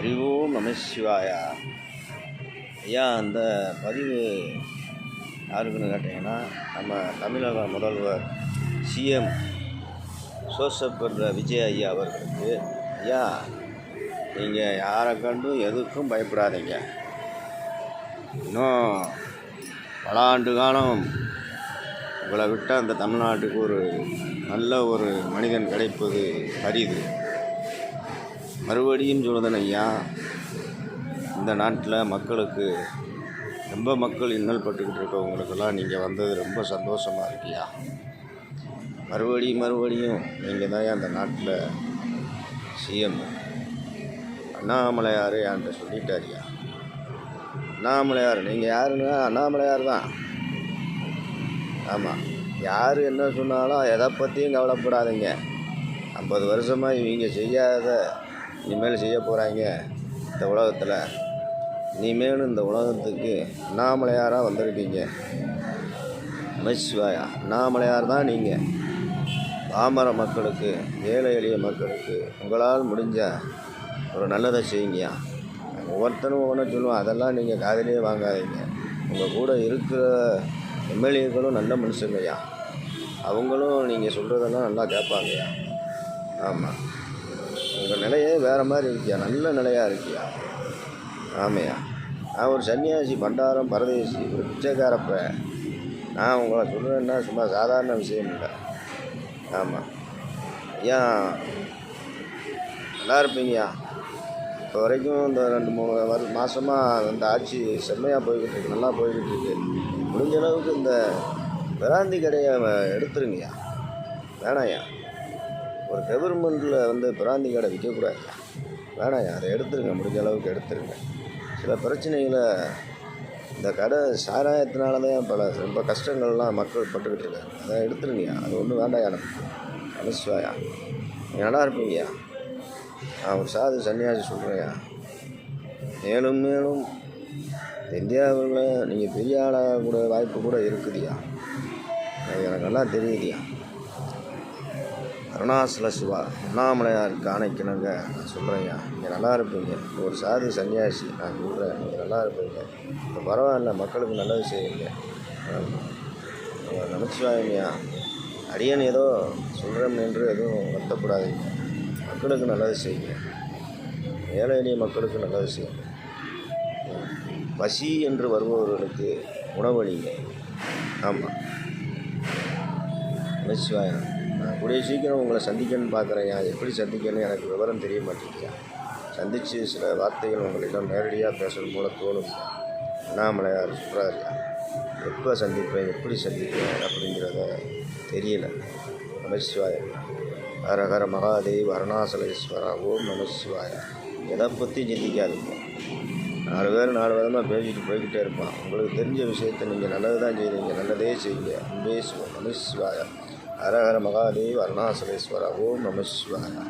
அறிவோம் நமசிவாயா. ஐயா, அந்த பதிவு யாருக்குன்னு கேட்டிங்கன்னா, நம்ம தமிழக முதல்வர் சிஎம் ஜோசப் விஜய் ஐயா அவர்களுக்கு. ஐயா, நீங்கள் யாரை கண்டும் எதுக்கும் பயப்படாதீங்க. இன்னும் பல ஆண்டு காலம் உங்களை விட்டால் அந்த தமிழ்நாட்டுக்கு ஒரு நல்ல ஒரு மனிதன் கிடைப்பது அரிது. மறுபடியும் சொல்லுதன் ஐயா, இந்த நாட்டில் மக்களுக்கு ரொம்ப மக்கள் இன்னல் பட்டுக்கிட்டு இருக்கவங்களுக்கெல்லாம் நீங்கள் வந்தது ரொம்ப சந்தோஷமாக இருக்கியா. மறுபடியும் நீங்கள் தான் அந்த நாட்டில் சிஎம். அண்ணாமலையார் என்கிட்ட சொல்லிட்டாரியா. அண்ணாமலையார் நீங்கள் யாருன்னா அண்ணாமலையார் தான். ஆமாம், யார் என்ன சொன்னாலும் எதை பற்றியும் கவலைப்படாதீங்க. 50 வருஷமாக இவங்க செய்யாத இனிமேல் செய்ய போகிறாங்க இந்த உலகத்தில். இனிமேலும் இந்த உலகத்துக்கு அண்ணாமலையாராக வந்திருக்கீங்க. நமசிவாயா. அண்ணாமலையார் தான் நீங்கள். பாமர மக்களுக்கு, ஏழை எளிய மக்களுக்கு உங்களால் முடிஞ்ச ஒரு நல்லதை செய்யுங்கயா. ஒவ்வொருத்தரும் ஒவ்வொன்றும் சொல்லுவோம், அதெல்லாம் நீங்கள் காதிலே வாங்காதீங்க. உங்கள் கூட இருக்கிற எம்எல்ஏக்களும் நல்ல மனுஷங்கய்யா. அவங்களும் நீங்கள் சொல்கிறதெல்லாம் நல்லா கேட்பாங்கய்யா. ஆமாம், உங்கள் நிலையே வேறு மாதிரி இருக்கியா, நல்ல நிலையாக இருக்கியா. ஆமையா, நான் ஒரு சன்னியாசி, பண்டாரம் பரதேசி, ஒரு பிச்சைக்காரப்ப. நான் உங்களை சொல்கிறேன்னா சும்மா சாதாரண விஷயம் இல்லை. ஆமாம் ஐயா, நல்லா இருப்பீங்கய்யா. இப்போ வரைக்கும் இந்த 2-3 மாதமாக இந்த ஆட்சி செம்மையாக போய்கிட்டு இருக்கு, நல்லா போய்கிட்டு இருக்கு. முடிஞ்ச அளவுக்கு இந்த பிராந்தி கடையை எடுத்துருங்கய்யா. வேணாயா, ஒரு கவர்மெண்ட்டில் பிராந்தி கடை விற்கக்கூடாதுயா. வேணாயா, அதை எடுத்துருங்க, முடிஞ்ச அளவுக்கு எடுத்துருங்க. சில பிரச்சனைகளை இந்த கடை சாராயத்தினால தான் ரொம்ப கஷ்டங்கள்லாம் மக்கள் பட்டுக்கிட்டு இருக்காங்க. அதை எடுத்துருங்கய்யா, அது ஒன்றும் வேண்டாயா. நமக்கு நமசிவாயா. நீங்கள் நல்லா இருப்பீங்கய்யா. நான் ஒரு சாது சன்னியாசி சொல்கிறேன்யா. மேலும் இந்தியாவில் நீங்கள் பெரிய ஆளாக கூட வாய்ப்பு கூட இருக்குதுயா. எனக்கு நல்லா தெரியுதுயா. அருணாசல சிவா அண்ணாமலையாருக்கு ஆணைக்கிணங்க நான் சொல்கிறேன்யா. நீங்கள் நல்லா இருப்பீங்க. ஒரு சாது சன்னியாசி நான் சொல்கிறேன், நீங்கள் நல்லா இருப்பீங்க. இப்போ பரவாயில்ல, மக்களுக்கு நல்லது செய்யுங்க. நமச்சிவாயங்கய்யா. அடியன் ஏதோ சொல்கிறேன் என்று எதுவும் வருத்தப்படாதீங்க. மக்களுக்கு நல்லது செய்யுங்க. ஏழை எளிய மக்களுக்கு நல்லது செய்யுங்க. பசி என்று வருபவர்களுக்கு உணவளிங்க. ஆமாம், நமச்சிவாயம். நான் கூடிய சீக்கிரம் உங்களை சந்திக்கணும்னு பார்க்குறேன்யா. எப்படி சந்திக்கணும்னு எனக்கு விவரம் தெரிய மாட்டேங்குதுயா. சந்தித்து சில வார்த்தைகள் உங்களிடம் நேரடியாக பேசணும் போல தோணும். அண்ணாமலையார் சொல்கிறாருயா, எப்போ சந்திப்பேன், எப்படி சந்திப்பேன் அப்படிங்கிறத தெரியல. நமசிவாயம். ஹரஹர மகாதேவ் அருணாசலேஸ்வரா. ஓம் நமசிவாயா. எதை பற்றி சிந்திக்காதுப்போம். 4 பேர் 4 விதமாக பேசிட்டு போய்கிட்டே இருப்பான். உங்களுக்கு தெரிஞ்ச விஷயத்தை நீங்கள் நல்லது தான் செய்கிறீங்க, நல்லதே செய்யுங்க. அன்பே சிவம். நமசிவாயா. ஹரஹர மகாதேவ் அருணாசலேஸ்வரா. ஓம் நமசிவாயா.